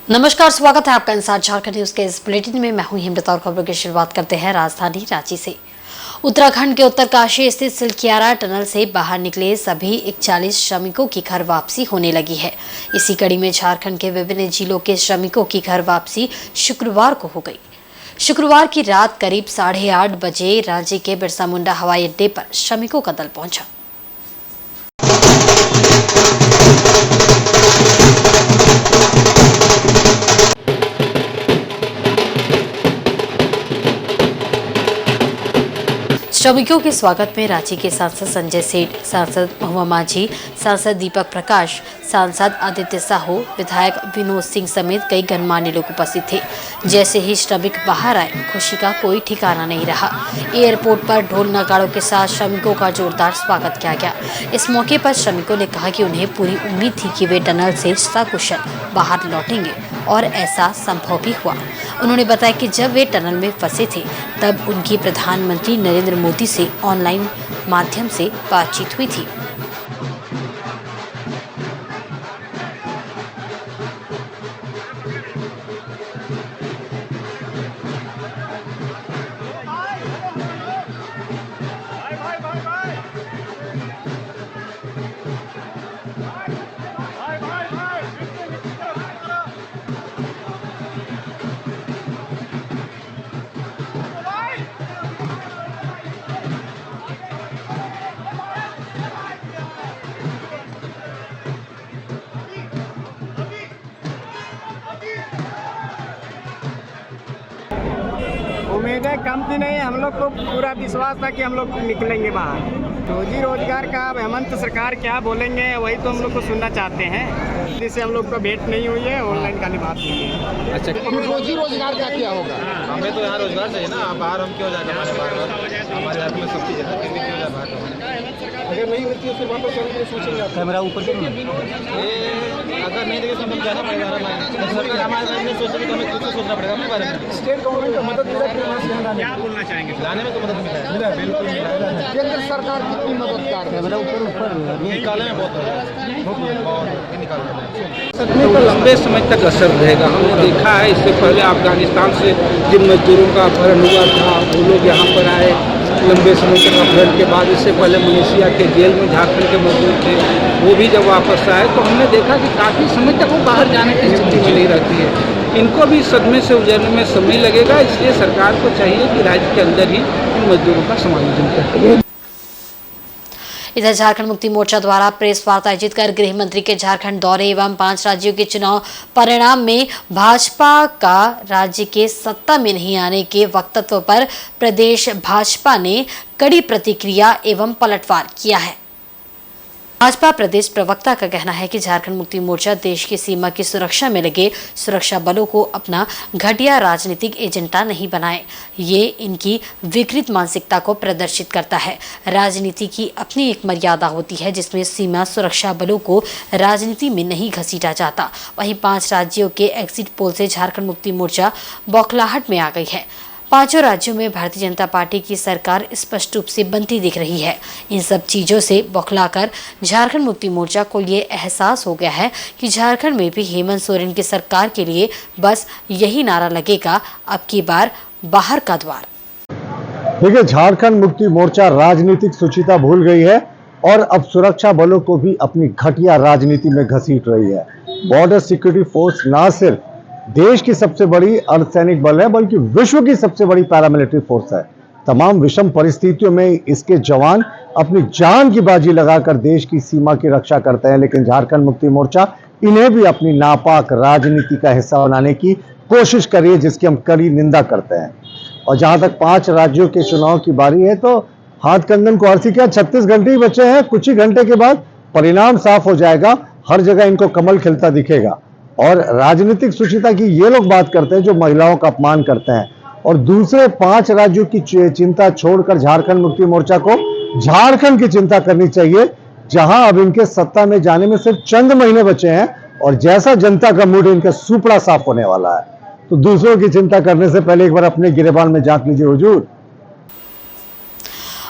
नमस्कार, स्वागत है आपका इंसाइड झारखंड न्यूज के इस बुलेटिन में। मैं हूं हिमरत और खबरों की शुरुआत करते हैं राजधानी रांची से। उत्तराखंड के उत्तरकाशी स्थित सिलकियारा टनल से बाहर निकले सभी 41 श्रमिकों की घर वापसी होने लगी है। इसी कड़ी में झारखंड के विभिन्न जिलों के श्रमिकों की घर वापसी शुक्रवार को हो गई। शुक्रवार की रात करीब 8:30 बजे रांची के बिरसा मुंडा हवाई अड्डे पर श्रमिकों का दल पहुंचा। श्रमिकों के स्वागत में रांची के सांसद संजय सेठ, सांसद महुआ माझी, सांसद दीपक प्रकाश, सांसद आदित्य साहू, विधायक विनोद सिंह समेत कई गणमान्य लोग उपस्थित थे। जैसे ही श्रमिक बाहर आए, खुशी का कोई ठिकाना नहीं रहा। एयरपोर्ट पर ढोल नगाड़ों के साथ श्रमिकों का जोरदार स्वागत किया गया। इस मौके पर श्रमिकों ने कहा कि उन्हें पूरी उम्मीद थी कि वे टनल से सकुशल बाहर लौटेंगे और ऐसा संभव भी हुआ। उन्होंने बताया कि जब वे टनल में फंसे थे तब उनकी प्रधानमंत्री नरेंद्र मोदी से ऑनलाइन माध्यम से बातचीत हुई थी। उम्मीदें कम थी नहीं, हम लोग को पूरा विश्वास था कि हम लोग निकलेंगे बाहर। रोजी रोजगार का अब हेमंत सरकार क्या बोलेंगे वही तो हम लोग को सुनना चाहते हैं। जिससे हम लोग को भेंट नहीं हुई है, ऑनलाइन खाली बात हुई है। अच्छा, रोजी रोजगार का क्या होगा? हमें तो यहाँ रोजगार चाहिए ना। बाहर हम क्यों जाएंगे? हमारे यहाँ में सब चीज़ है, फिर भी क्यों जाए बाहर? अगर नहीं मिलती है फिर वापस जाने के सोचेंगे। कैमरा ऊपर ये अगर नहीं देंगे तो हमें जाना पड़ेगा। सरकार हमारे बारे में सोचेगी तो हमें कुछ सोचना पड़ेगा अपने बारे में। स्टेट गवर्नमेंट को मदद मिला है। क्या बोलना चाहेंगे? लाने में तो मदद मिला है, बिल्कुल मिला है। केंद्र सरकार कितनी मददगार है? कैमरा ऊपर निकालने में बहुत निकालने में तो लंबे समय तक असर रहेगा। हमने देखा है, इससे पहले अफगानिस्तान से जिन मजदूरों का अपहरण हुआ था वो लोग यहाँ पर आए लंबे समय तक अपहरण के बाद। इससे पहले मलेशिया के जेल में झारखंड के मजदूर थे, वो भी जब वापस आए तो हमने देखा कि काफ़ी समय तक वो बाहर जाने की स्थिति में नहीं रहती है। इनको भी सदमे से उजरने में समय लगेगा, इसलिए सरकार को चाहिए कि राज्य के अंदर ही इन मजदूरों का समायोजन करें। इधर झारखंड मुक्ति मोर्चा द्वारा प्रेस वार्ता आयोजित कर गृह मंत्री के झारखंड दौरे एवं 5 राज्यों के चुनाव परिणाम में भाजपा का राज्य के सत्ता में नहीं आने के वक्तव्य पर प्रदेश भाजपा ने कड़ी प्रतिक्रिया एवं पलटवार किया है। भाजपा प्रदेश प्रवक्ता का कहना है कि झारखंड मुक्ति मोर्चा देश की सीमा की सुरक्षा में लगे सुरक्षा बलों को अपना घटिया राजनीतिक एजेंडा नहीं बनाए। ये इनकी विकृत मानसिकता को प्रदर्शित करता है। राजनीति की अपनी एक मर्यादा होती है जिसमें सीमा सुरक्षा बलों को राजनीति में नहीं घसीटा जाता। वहीं 5 राज्यों के एग्जिट पोल से झारखंड मुक्ति मोर्चा बौखलाहट में आ गई है। 5 राज्यों में भारतीय जनता पार्टी की सरकार स्पष्ट रूप से बनती दिख रही है। इन सब चीजों से बौखलाकर झारखंड मुक्ति मोर्चा को ये एहसास हो गया है कि झारखंड में भी हेमंत सोरेन की सरकार के लिए बस यही नारा लगेगा, अब की बार बाहर का द्वार। देखिए, झारखंड मुक्ति मोर्चा राजनीतिक शुचिता भूल गई है और अब सुरक्षा बलों को भी अपनी घटिया राजनीति में घसीट रही है। बॉर्डर सिक्योरिटी फोर्स न सिर्फ देश की सबसे बड़ी अर्धसैनिक बल है बल्कि विश्व की सबसे बड़ी पैरामिलिट्री फोर्स है। तमाम विषम परिस्थितियों में इसके जवान अपनी जान की बाजी लगाकर देश की सीमा की रक्षा करते हैं, लेकिन झारखंड मुक्ति मोर्चा इन्हें भी अपनी नापाक राजनीति का हिस्सा बनाने की कोशिश कर रही है, जिसकी हम कड़ी निंदा करते हैं। और जहां तक 5 राज्यों के चुनाव की बारी है तो हाथ कंगन को अर्सी क्या, 36 घंटे ही बचे हैं। कुछ ही घंटे के बाद परिणाम साफ हो जाएगा। हर जगह इनको कमल खिलता दिखेगा। और राजनीतिक सुचिता की ये लोग बात करते हैं जो महिलाओं का अपमान करते हैं, और दूसरे 5 राज्यों की चिंता छोड़कर झारखंड मुक्ति मोर्चा को झारखंड की चिंता करनी चाहिए, जहां अब इनके सत्ता में जाने में सिर्फ चंद महीने बचे हैं और जैसा जनता का मूड इनका सुपड़ा साफ होने वाला है। तो दूसरों की चिंता करने से पहले एक बार अपने गिरेबान में झांक लीजिए हुजूर।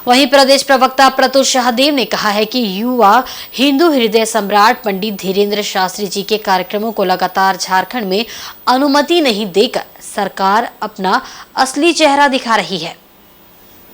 वहीं प्रदेश प्रवक्ता प्रतुल शाहदेव ने कहा है कि युवा हिंदू हृदय सम्राट पंडित धीरेन्द्र शास्त्री जी के कार्यक्रमों को लगातार झारखंड में अनुमति नहीं देकर सरकार अपना असली चेहरा दिखा रही है।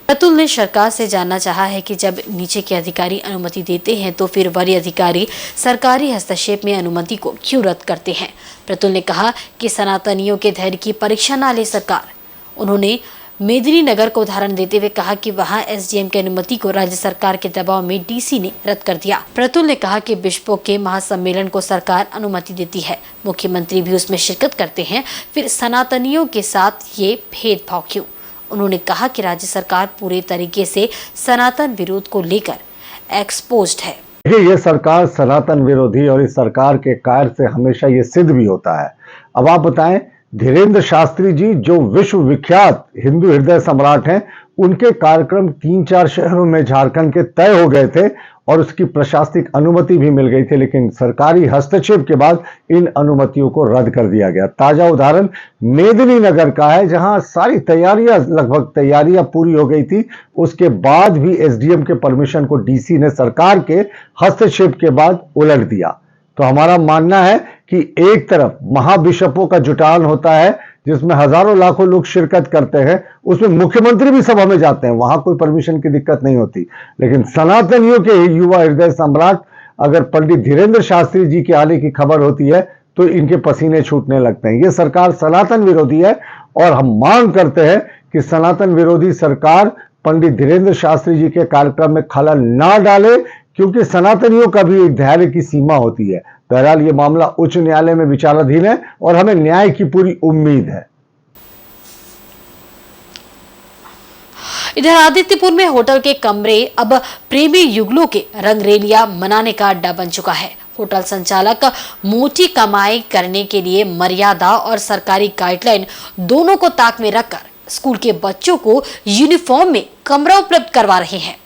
प्रतुल ने सरकार से जानना चाहा है कि जब नीचे के अधिकारी अनुमति देते हैं तो फिर वरीय अधिकारी सरकारी हस्तक्षेप में अनुमति को क्यों रद्द करते हैं। प्रतुल ने कहा कि सनातनियों के धैर्य की परीक्षा न ले सरकार। उन्होंने मेदिनीनगर को उदाहरण देते हुए कहा कि वहां एसडीएम की अनुमति को राज्य सरकार के दबाव में डीसी ने रद्द कर दिया। प्रतुल ने कहा कि बिशपों के महासम्मेलन को सरकार अनुमति देती है, मुख्यमंत्री भी उसमें शिरकत करते हैं, फिर सनातनियों के साथ ये भेदभाव क्यों। उन्होंने कहा कि राज्य सरकार पूरे तरीके से सनातन विरोध को लेकर एक्सपोज्ड है। ये सरकार सनातन विरोधी और इस सरकार के कार्य से हमेशा ये सिद्ध भी होता है। अब आप बताएं, धीरेन्द्र शास्त्री जी जो विश्व विख्यात हिंदू हृदय सम्राट हैं, उनके कार्यक्रम 3-4 शहरों में झारखंड के तय हो गए थे और उसकी प्रशासनिक अनुमति भी मिल गई थी, लेकिन सरकारी हस्तक्षेप के बाद इन अनुमतियों को रद्द कर दिया गया। ताजा उदाहरण मेदिनीनगर का है, जहां सारी लगभग तैयारियां पूरी हो गई थी, उसके बाद भी एसडीएम के परमिशन को डीसी ने सरकार के हस्तक्षेप के बाद उलट दिया। तो हमारा मानना है कि एक तरफ महाबिशपों का जुटान होता है जिसमें हजारों लाखों लोग शिरकत करते हैं, उसमें मुख्यमंत्री भी सभा में जाते हैं, वहां कोई परमिशन की दिक्कत नहीं होती। लेकिन सनातनियों के युवा हृदय सम्राट अगर पंडित धीरेन्द्र शास्त्री जी के आने की खबर होती है तो इनके पसीने छूटने लगते हैं। ये सरकार सनातन विरोधी है और हम मांग करते हैं कि सनातन विरोधी सरकार पंडित धीरेन्द्र शास्त्री जी के कार्यक्रम में खलल ना डाले, क्योंकि सनातनियों का भी एक धैर्य की सीमा होती है। बहरहाल ये मामला उच्च न्यायालय में विचाराधीन है और हमें न्याय की पूरी उम्मीद है। इधर आदित्यपुर में होटल के कमरे अब प्रेमी युगलों के रंगरेलिया मनाने का अड्डा बन चुका है। होटल संचालक मोटी कमाई करने के लिए मर्यादा और सरकारी गाइडलाइन दोनों को ताक में रखकर स्कूल के बच्चों को यूनिफॉर्म में कमरा उपलब्ध करवा रहे हैं।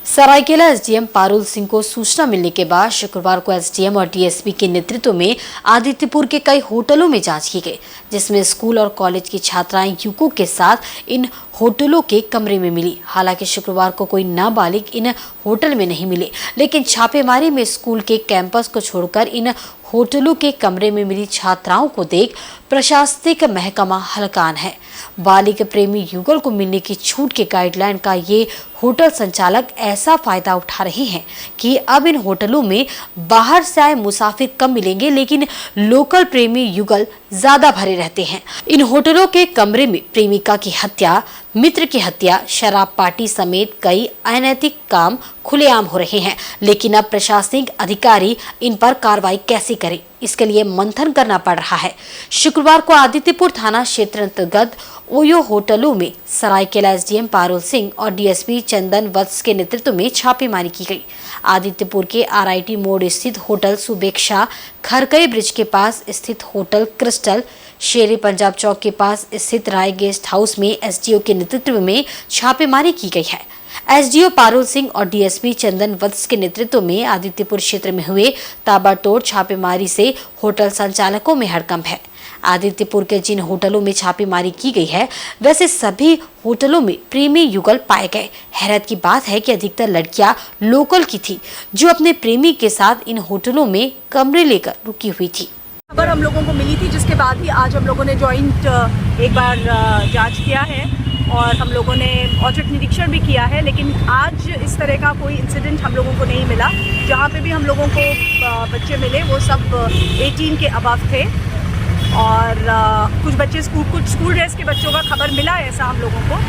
सरायकेला एसडीएम पारुल सिंह को सूचना मिलने के बाद शुक्रवार को एसडीएम और डीएसपी के नेतृत्व में आदित्यपुर के कई होटलों में जांच की गई, जिसमें स्कूल और कॉलेज की छात्राएं युवकों के साथ इन होटलों के कमरे में मिली। हालांकि शुक्रवार को कोई नाबालिग इन होटल में नहीं मिले, लेकिन छापेमारी में स्कूल के कैंपस को छोड़कर इन होटलों के कमरे में मिली छात्राओं को देख प्रशासनिक महकमा हलकान है। बालिग प्रेमी युगल को मिलने की छूट के गाइडलाइन का ये होटल संचालक ऐसा फायदा उठा रहे हैं कि अब इन होटलों में बाहर से आए मुसाफिर कम मिलेंगे, लेकिन लोकल प्रेमी युगल ज्यादा भरे रहते हैं। इन होटलों के कमरे में प्रेमिका की हत्या, मित्र की हत्या, शराब पार्टी समेत कई अनैतिक काम खुलेआम हो रहे हैं, लेकिन अब प्रशासनिक अधिकारी इन पर कार्रवाई कैसे करें, इसके लिए मंथन करना पड़ रहा है। शुक्रवार को आदित्यपुर थाना क्षेत्र अंतर्गत ओयो होटलों में सरायकेला एसडीएम पारुल सिंह और डीएसपी चंदन वत्स के नेतृत्व में छापेमारी की गई। आदित्यपुर के आरआईटी मोड़ स्थित होटल सुबेक्षा, खरकई ब्रिज के पास स्थित होटल क्रिस्टल, शेरे पंजाब चौक के पास स्थित राय गेस्ट हाउस में एसडीओ के नेतृत्व में छापेमारी की गई है। एसडीओ पारुल सिंह और डीएसपी चंदन वत्स के नेतृत्व में आदित्यपुर क्षेत्र में हुए ताबड़तोड़ छापेमारी से होटल संचालकों में हड़कंप है। आदित्यपुर के जिन होटलों में छापेमारी की गई है, वैसे सभी होटलों में प्रेमी युगल पाए गए। हैरत की बात है कि अधिकतर लड़कियां लोकल की थी, जो अपने प्रेमी के साथ इन होटलों में कमरे लेकर रुकी हुई थी। खबर हम लोगों को मिली थी, जिसके बाद ही आज हम लोगों ने जॉइंट एक बार जांच किया है और हम लोगों ने औचक निरीक्षण भी किया है, लेकिन आज इस तरह का कोई इंसिडेंट हम लोगों को नहीं मिला। जहाँ पे भी हम लोगों को बच्चे मिले वो सब 18 के अबव थे और कुछ बच्चे कुछ स्कूल ड्रेस के बच्चों का खबर मिला है ऐसा हम लोगों को,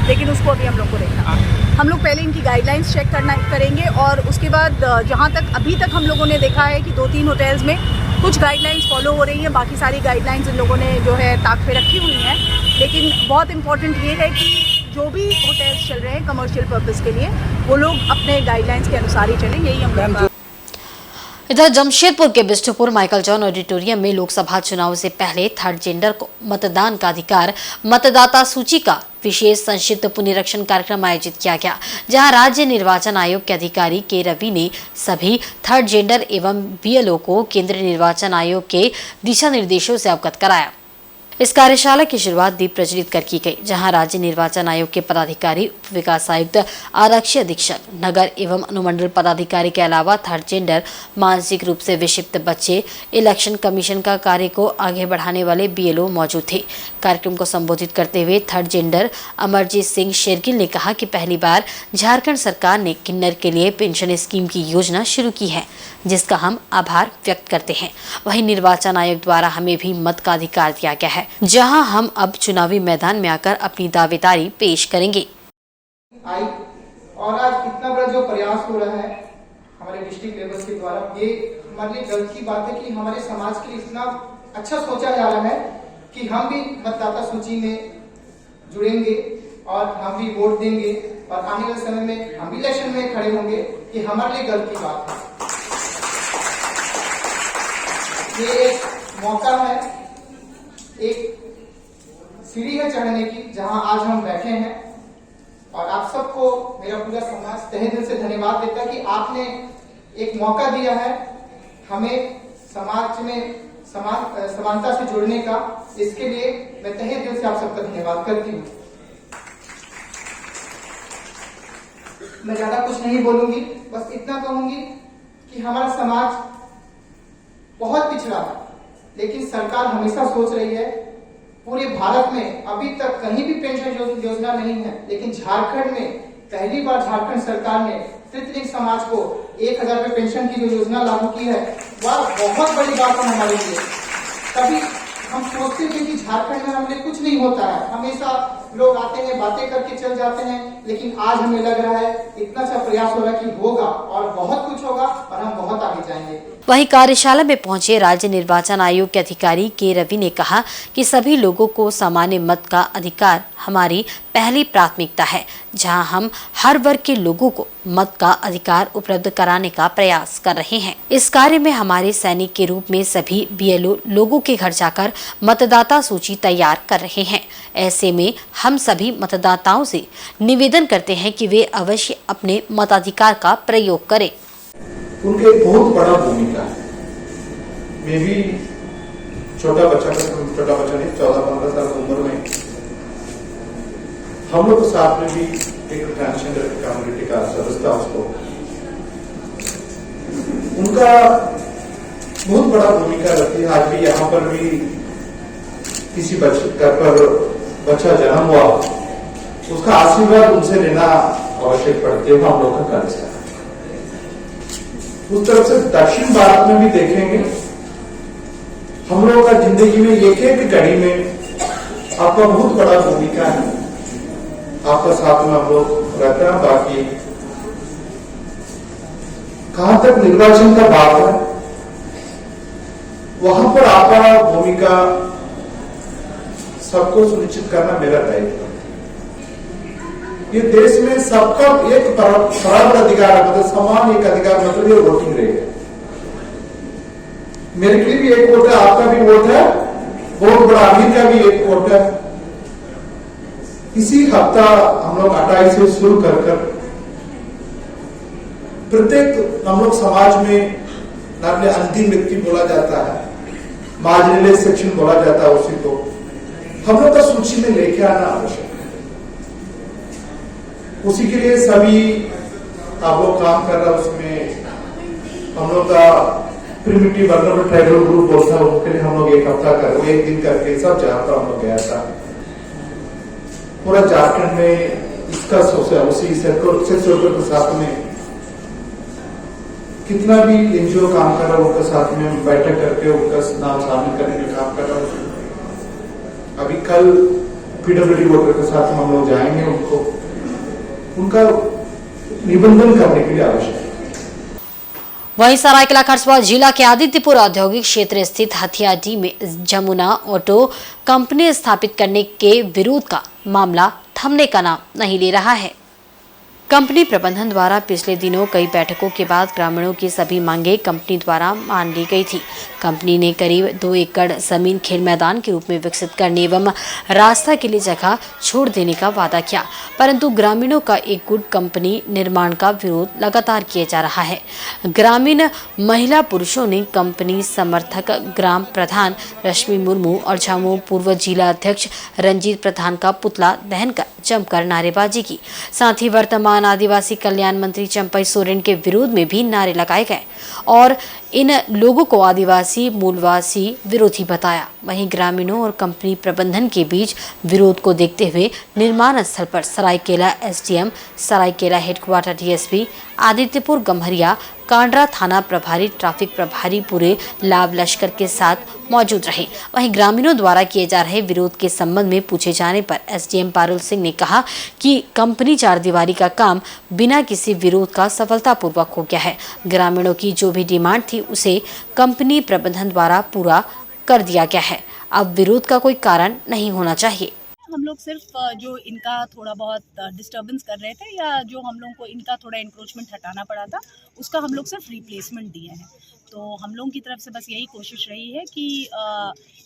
लेकिन उसको अभी हम लोग को देखा। हम लोग पहले इनकी गाइडलाइंस चेक करेंगे और उसके बाद जहाँ तक अभी तक हम लोगों ने देखा है कि 2-3 होटल्स में कुछ गाइडलाइंस फॉलो हो रही हैं, बाकी सारी गाइडलाइंस इन लोगों ने जो है ताक पे रखी हुई हैं। लेकिन बहुत इम्पॉर्टेंट ये है कि जो भी होटल्स चल रहे हैं कमर्शियल पर्पस के लिए, वो लोग अपने गाइडलाइंस के अनुसार ही चलें, यही हम लोग। इधर जमशेदपुर के बिष्टुपुर माइकल जॉन ऑडिटोरियम में लोकसभा चुनाव से पहले थर्ड जेंडर को मतदान का अधिकार मतदाता सूची का विशेष संक्षिप्त पुनरीक्षण कार्यक्रम आयोजित किया गया, जहां राज्य निर्वाचन आयोग के अधिकारी के रवि ने सभी थर्ड जेंडर एवं बीएलओ को केंद्रीय निर्वाचन आयोग के दिशा निर्देशों से अवगत कराया। इस कार्यशाला की शुरुआत दीप प्रज्वलित कर की गई, जहां राज्य निर्वाचन आयोग के पदाधिकारी, उप विकास आयुक्त, आरक्षी अधीक्षक, नगर एवं अनुमंडल पदाधिकारी के अलावा थर्ड जेंडर, मानसिक रूप से विक्षिप्त बच्चे, इलेक्शन कमीशन का कार्य को आगे बढ़ाने वाले BLO मौजूद थे। कार्यक्रम को संबोधित करते हुए थर्ड जेंडर अमरजीत सिंह शेरगिल ने कहा कि पहली बार झारखंड सरकार ने किन्नर के लिए पेंशन स्कीम की योजना शुरू की है, जिसका हम आभार व्यक्त करते हैं। वहीं निर्वाचन आयोग द्वारा हमें भी मत का अधिकार दिया गया है, जहां हम अब चुनावी मैदान में आकर अपनी दावेदारी पेश करेंगे। आई और आज इतना बड़ा जो प्रयास हो रहा है हमारे डिस्ट्रिक्ट लेवल के द्वारा, ये हमारे लिए गर्व की बात है कि हमारे समाज के लिए इतना अच्छा सोचा जा रहा है कि हम भी मतदाता सूची में जुड़ेंगे और हम भी वोट देंगे और आने वाले समय में हम भी इलेक्शन में खड़े होंगे। ये हमारे लिए गर्व की बात है। ये एक मौका है, एक सीढ़ी है चढ़ने की, जहां आज हम बैठे हैं और आप सबको मेरा पूरा समाज तहे दिल से धन्यवाद देता है कि आपने एक मौका दिया है हमें समाज में समानता से जुड़ने का। इसके लिए मैं तहे दिल से आप सबका धन्यवाद करती हूँ। मैं ज्यादा कुछ नहीं बोलूंगी, बस इतना कहूंगी कि हमारा समाज बहुत पिछड़ा है, लेकिन सरकार हमेशा सोच रही है, पूरे भारत में अभी तक कहीं भी पेंशन योजना नहीं है, लेकिन झारखंड में पहली बार झारखंड सरकार ने तृतीय समाज को 1000 रुपए पेंशन की जो योजना लागू की है, वह बहुत बड़ी बात है हमारे लिए। तभी हम सोचते थे कि झारखंड में हमें कुछ नहीं होता है, हमेशा लोग आते हैं बातें करके चल जाते हैं, लेकिन आज हमें लग रहा है इतना अच्छा प्रयास हो रहा है कि होगा और बहुत कुछ होगा और हम बहुत आगे जाएंगे। वहीं कार्यशाला में पहुंचे राज्य निर्वाचन आयोग के अधिकारी के रवि ने कहा कि सभी लोगों को सामान्य मत का अधिकार हमारी पहली प्राथमिकता है, जहां हम हर वर्ग के लोगों को मत का अधिकार उपलब्ध कराने का प्रयास कर रहे हैं। इस कार्य में हमारे सैनिक के रूप में सभी BLO लोगों के घर जाकर मतदाता सूची तैयार कर रहे हैं। ऐसे में हम सभी मतदाताओं से निवेदन करते हैं कि वे अवश्य अपने मताधिकार का प्रयोग करें। उनके बहुत बड़ा भूमिका है। मैं भी छोटा बच्चा नहीं, 14-15 साल की उम्र में हम लोग के साथ में भी एक ट्रांसजेंडर कम्युनिटी का सदस्य था। उसको उनका बहुत बड़ा भूमिका रहती है। आज भी यहाँ पर भी किसी घर पर बच्चा जन्म हुआ, उसका आशीर्वाद उनसे लेना आवश्यक पड़ती है। हम लोग का कर्ज है। उस तरफ से दक्षिण भारत में भी देखेंगे, हम लोगों का जिंदगी में एक एक घड़ी में आपका बहुत बड़ा भूमिका है। आपका साथ में हम लोग रहते हैं। बाकी कहां तक निर्वाचन का बात है, वहां पर आपका भूमिका सबको सुनिश्चित करना मेरा दायित्व है। ये देश में सबका एक बराबर अधिकार है, मतलब समान एक अधिकार, मतलब ये वोटिंग रहेगा। मेरे के लिए भी एक वोट है, आपका भी वोट है, बहुत बड़ा अमीर का भी एक वोट है। इसी हफ्ता हम लोग 28 से शुरू कर प्रत्येक हम लोग समाज में अपने अंतिम व्यक्ति बोला जाता है, मार्जिनलाइज्ड सेक्शन बोला जाता है, उसी को हम लोग का सूची में लेके आना आवश्यक है। उसी के लिए सभी आप लोग काम कर रहा है। उसमें हम लोग का प्रिमिटिव वल्नरेबल ट्राइबल ग्रुप बोलता है, उनके लिए हम लोग एक दिन करके सब जगह पर हम लोग गया था। पूरा झारखंड में इसका उसी सेक्टर के साथ में कितना भी NGO काम कर रहा है, उनके साथ में बैठक करके उनका नाम शामिल करने का काम कर रहा है। अभी कल PWD वोटर के साथ हम लोग जाएंगे, उनका निबंधन करने के लिए आवश्यक है। वहीं सरायकेला खरसावां जिला के आदित्यपुर औद्योगिक क्षेत्र स्थित हथियाडी में जमुना ऑटो कंपनी स्थापित करने के विरोध का मामला थमने का नाम नहीं ले रहा है। कंपनी प्रबंधन द्वारा पिछले दिनों कई बैठकों के बाद ग्रामीणों की सभी मांगें कंपनी द्वारा मान ली गई थी। कंपनी ने करीब 2 एकड़ जमीन खेल मैदान के रूप में विकसित करने एवं रास्ता के लिए जगह छोड़ देने का वादा किया, परंतु ग्रामीणों का एक गुट कंपनी निर्माण का विरोध लगातार किया जा रहा है। ग्रामीण महिला पुरुषों ने कंपनी समर्थक ग्राम प्रधान रश्मि मुर्मू और झामुमो पूर्व जिला अध्यक्ष रंजीत प्रधान का पुतला दहन कर जमकर नारेबाजी की। साथ ही वर्तमान आदिवासी कल्याण मंत्री चंपई सोरेन के विरोध में भी नारे लगाए गए और इन लोगों को आदिवासी मूलवासी विरोधी बताया। वहीं ग्रामीणों और कंपनी प्रबंधन के बीच विरोध को देखते हुए निर्माण स्थल पर Seraikela SDM, Seraikela headquarter DSP, Adityapur Gamharia, Kandra थाना प्रभारी, ट्रैफिक प्रभारी पूरे लाभ लश्कर के साथ मौजूद रहे। वहीं ग्रामीणों द्वारा किए जा रहे विरोध के संबंध में पूछे जाने पर एसडीएम पारुल सिंह ने कहा कि कंपनी चारदीवारी का काम बिना किसी विरोध का सफलतापूर्वक हो गया है। ग्रामीणों की जो भी डिमांड थी उसे कंपनी प्रबंधन द्वारा पूरा कर दिया गया है। अब विरोध का कोई कारण नहीं होना चाहिए। हम लोग सिर्फ जो इनका थोड़ा बहुत डिस्टर्बेंस कर रहे थे या जो हम लोगों को इनका थोड़ा इंक्रोचमेंट हटाना पड़ा था, उसका हम लोग सिर्फ रिप्लेसमेंट दिए हैं। तो हम लोगों की तरफ से बस यही कोशिश रही है कि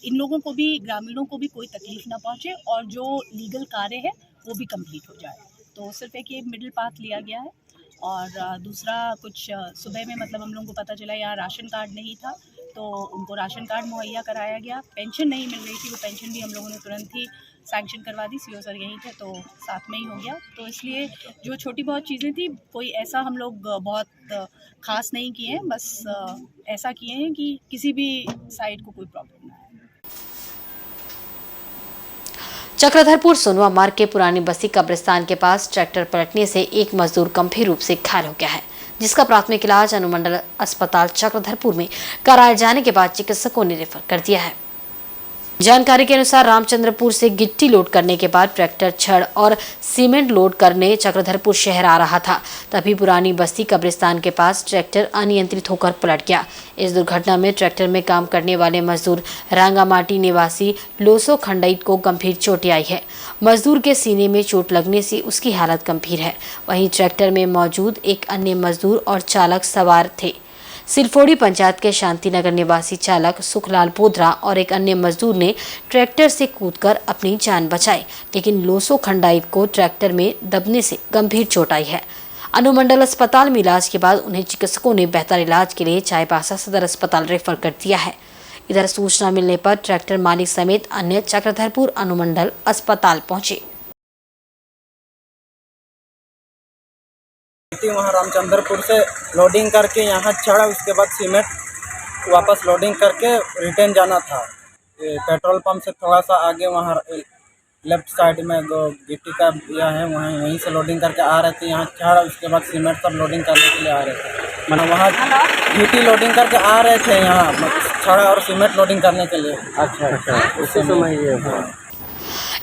इन लोगों को भी, ग्रामीणों को भी कोई तकलीफ ना पहुंचे और जो लीगल कार्य है वो भी कंप्लीट हो जाए। तो सिर्फ एक ये मिडिल पाथ लिया गया है। और दूसरा, कुछ सुबह में मतलब हम लोगों को पता चला यहाँ राशन कार्ड नहीं था, तो उनको राशन कार्ड मुहैया कराया गया। पेंशन नहीं मिल रही थी, वो पेंशन भी हम लोगों ने तुरंत ही सैंक्शन करवा दी। सीओ सर यहीं थे तो साथ में ही हो गया। तो इसलिए जो छोटी बहुत चीज़ें थी, कोई ऐसा हम लोग बहुत खास नहीं किए हैं, बस ऐसा किए हैं कि किसी भी साइड को कोई प्रॉब्लम ना आए। चक्रधरपुर सोनवा मार्ग के पुरानी बस्ती कब्रिस्तान के पास ट्रैक्टर पलटने से एक मजदूर गंभीर रूप से घायल हो गया है, जिसका प्राथमिक इलाज अनुमंडल अस्पताल चक्रधरपुर में कराए जाने के बाद चिकित्सकों ने रेफर कर दिया है। जानकारी के अनुसार रामचंद्रपुर से गिट्टी लोड करने के बाद ट्रैक्टर छड़ और सीमेंट लोड करने चक्रधरपुर शहर आ रहा था, तभी पुरानी बस्ती कब्रिस्तान के पास ट्रैक्टर अनियंत्रित होकर पलट गया। इस दुर्घटना में ट्रैक्टर में काम करने वाले मजदूर रांगामाटी निवासी लोसो खंडईत को गंभीर चोटें आई है। मजदूर के सीने में चोट लगने से उसकी हालत गंभीर है। वहीं ट्रैक्टर में मौजूद एक अन्य मजदूर और चालक सवार थे। सिलफोड़ी पंचायत के शांतिनगर निवासी चालक सुखलाल पोद्रा और एक अन्य मजदूर ने ट्रैक्टर से कूदकर अपनी जान बचाई, लेकिन लोसो खंडाइत को ट्रैक्टर में दबने से गंभीर चोट आई है। अनुमंडल अस्पताल में इलाज के बाद उन्हें चिकित्सकों ने बेहतर इलाज के लिए चाईबासा सदर अस्पताल रेफर कर दिया है। इधर सूचना मिलने पर ट्रैक्टर मालिक समेत अन्य चक्रधरपुर अनुमंडल अस्पताल पहुंचे। वहाँ रामचंद्रपुर से लोडिंग करके यहाँ चढ़ा, उसके बाद सीमेंट वापस लोडिंग करके रिटर्न जाना था। पेट्रोल पंप से थोड़ा सा आगे वहाँ लेफ्ट साइड में जो गिट्टी का यह है वहीं से लोडिंग करके आ रहे थे। यहाँ चढ़ा, उसके बाद सीमेंट सब लोडिंग करने के लिए आ रहे थे। मतलब वहाँ गिट्टी लोडिंग करके आ रहे थे, यहाँ चढ़ा और सीमेंट लोडिंग करने के लिए। अच्छा, उसी समय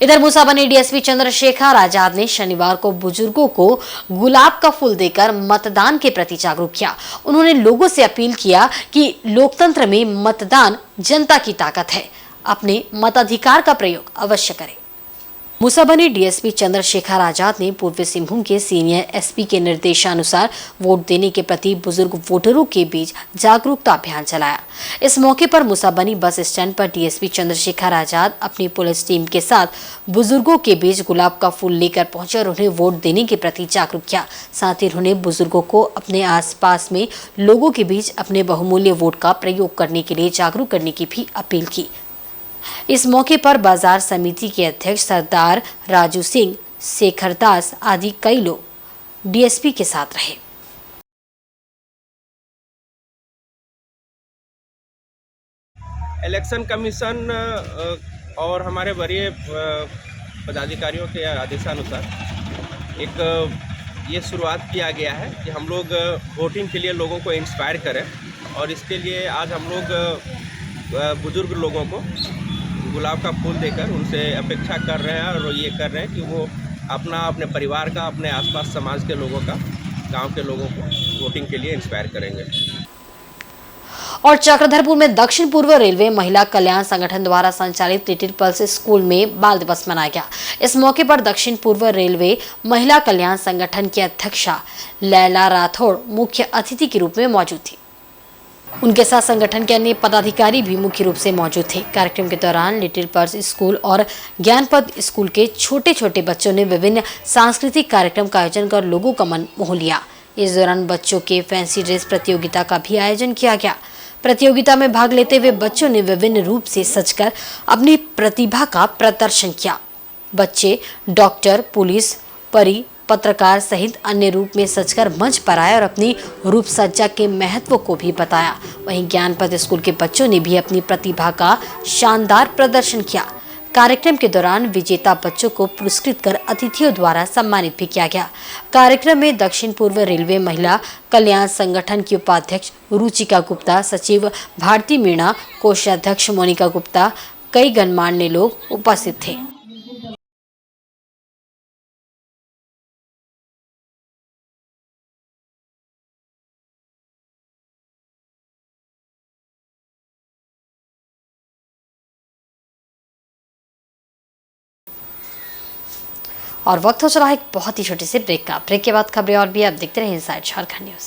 इधर मुसाबनी डीएसपी चंद्रशेखर आजाद ने शनिवार को बुजुर्गों को गुलाब का फूल देकर मतदान के प्रति जागरूक किया। उन्होंने लोगों से अपील किया कि लोकतंत्र में मतदान जनता की ताकत है, अपने मताधिकार का प्रयोग अवश्य करें। मुसाबनी डीएसपी चंद्रशेखर आजाद ने पूर्वी सिंहभूम के सीनियर एसपी के निर्देशानुसार वोट देने के प्रति बुजुर्ग वोटरों के बीच जागरूकता अभियान चलाया। इस मौके पर मुसाबनी बस स्टैंड पर डीएसपी चंद्रशेखर आजाद अपनी पुलिस टीम के साथ बुजुर्गों के बीच गुलाब का फूल लेकर पहुंचे और उन्हें वोट देने के प्रति जागरूक किया। साथ ही उन्होंने बुजुर्गों को अपने आसपास में लोगों के बीच अपने बहुमूल्य वोट का प्रयोग करने के लिए जागरूक करने की भी अपील की। इस मौके पर बाजार समिति के अध्यक्ष सरदार राजू सिंह, शेखर दास आदि कई लोग डीएसपी के साथ रहे। इलेक्शन कमीशन और हमारे वरीय पदाधिकारियों के आदेशानुसार एक ये शुरुआत किया गया है कि हम लोग वोटिंग के लिए लोगों को इंस्पायर करें, और इसके लिए आज हम लोग बुजुर्ग लोगों को गुलाब का फूल देकर उनसे अपेक्षा कर रहे हैं और ये कर रहे हैं कि वो अपने परिवार का, अपने आसपास समाज के लोगों का, गांव के लोगों को वोटिंग के लिए इंस्पायर करेंगे। और चक्रधरपुर में दक्षिण पूर्व रेलवे महिला कल्याण संगठन द्वारा संचालित लिटिल पल्स स्कूल में बाल दिवस मनाया गया। इस मौके पर दक्षिण पूर्व रेलवे महिला कल्याण संगठन की अध्यक्षा लैला राठौड़ मुख्य अतिथि के रूप में मौजूद थी। उनके साथ संगठन के अन्य पदाधिकारी भी मुख्य रूप से मौजूद थे। कार्यक्रम के दौरान लिटिल पर्स स्कूल और ज्ञानपद स्कूल के छोटे छोटे बच्चों ने विभिन्न सांस्कृतिक कार्यक्रम का आयोजन कर लोगों का मन मोह लिया। इस दौरान बच्चों के फैंसी ड्रेस प्रतियोगिता का भी आयोजन किया गया। प्रतियोगिता में भाग लेते हुए बच्चों ने विभिन्न रूप से सजकर अपनी प्रतिभा का प्रदर्शन किया। बच्चे डॉक्टर, पुलिस, परी, पत्रकार सहित अन्य रूप में सजकर मंच पर आए और अपनी रूप सज्जा के महत्व को भी बताया। वहीं ज्ञानपद स्कूल के बच्चों ने भी अपनी प्रतिभा का शानदार प्रदर्शन किया। कार्यक्रम के दौरान विजेता बच्चों को पुरस्कृत कर अतिथियों द्वारा सम्मानित भी किया गया। कार्यक्रम में दक्षिण पूर्व रेलवे महिला कल्याण संगठन की उपाध्यक्ष रुचिका गुप्ता, सचिव भारती मीणा, कोषाध्यक्ष मोनिका गुप्ता, कई गणमान्य लोग उपस्थित थे। और वक्त हो चला है एक बहुत ही छोटे से ब्रेक का। ब्रेक के बाद खबरें और भी आप देखते रहे इनसाइड झारखंड न्यूज।